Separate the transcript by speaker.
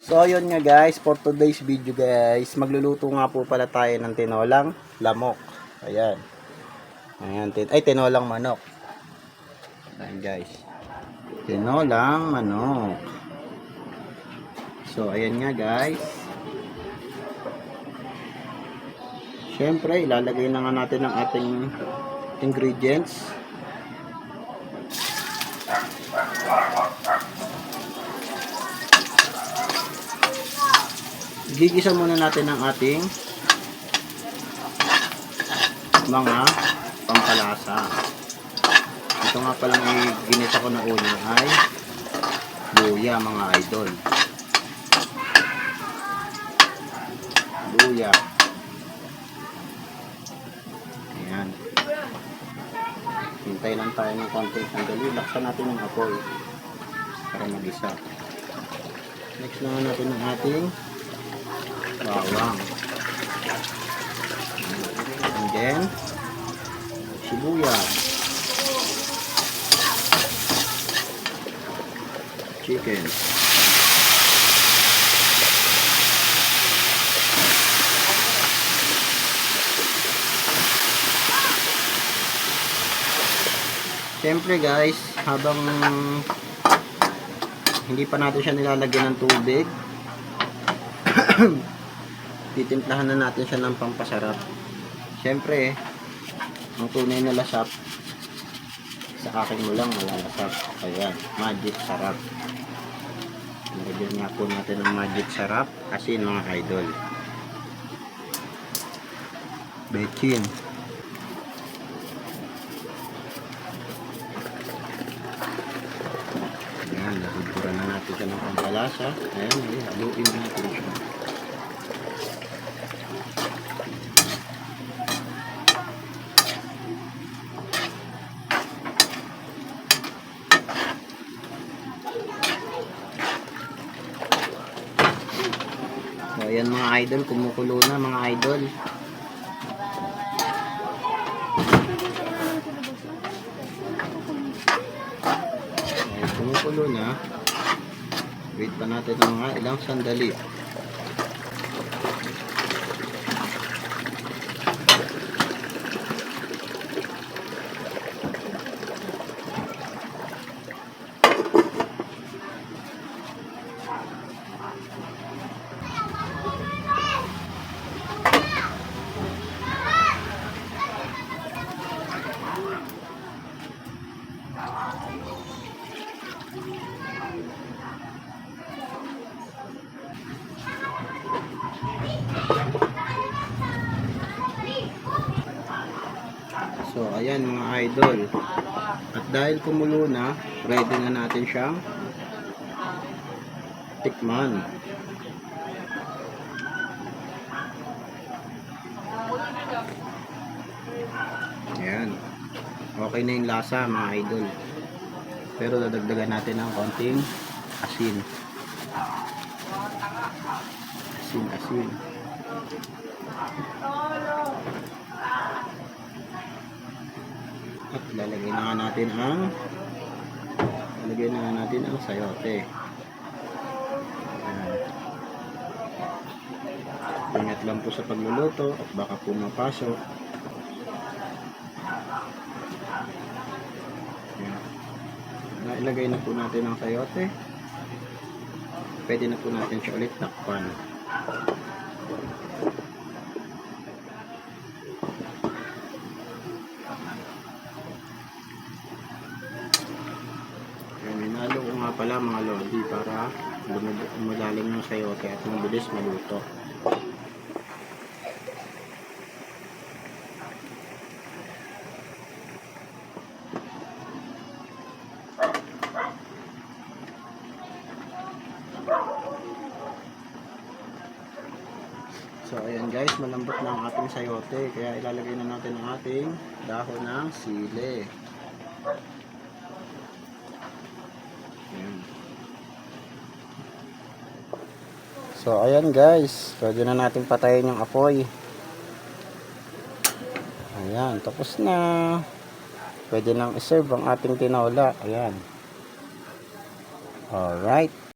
Speaker 1: So ayun nga guys, for today's video guys, magluluto nga po pala tayo ng tinolang lamok. Ayan. Ayan, tinolang manok. Ayan guys. Tinolang manok. So ayan nga guys. Syempre, ilalagay na nga natin ang ating ingredients. Gigisa muna natin ang ating mga pampalasa. Ito nga palang ginisa ko na una ay luya mga idol. Luya. Ayan. Hintay lang tayo ng konting sandali. Laksan natin yung apoy para magisa. Next naman natin ang ating bawang. And then sibuyas, chicken, siyempre guys, habang hindi pa natin siya nilalagyan ng tubig, titimplahan na natin siya ng pampasarap. Siyempre, ang tunay na lasap sa akin mo lang malalasap. Ayan, magic sarap. Nilagyan nga po natin ng magic sarap kasi mga idol. Bechin. Ayan, nabuburan na natin siya ng pampalasa. Ayan, haluin na natin siya. So, ayan mga idol, kumukulo na mga idol. So, kumukulo na. Wait pa natin ng mga ilang sandali. So, ayan mga idol. At dahil kumulo na, ready na natin siyang tikman. Ayan. Okay na yung lasa mga idol. Pero dadagdagan natin ng konting asin. Asin. At lalagyan na natin ang sayote. Ayan. Ingat lang po sa pagluluto at baka po mapasok. Ayan. Nailagay na po natin ang sayote. Pwede na po natin siya ulit takpan. Minalo ko nga pala mga lodi para lumalalim yung sayote at mabilis maluto. So ayan guys, malambot na ang ating sayote, kaya ilalagay na natin ang ating dahon ng sili. Ayan. So ayan guys, pwede na natin patayin yung apoy. Ayan, tapos na. Pwede nang iserve ang ating tinola. Ayan. Alright.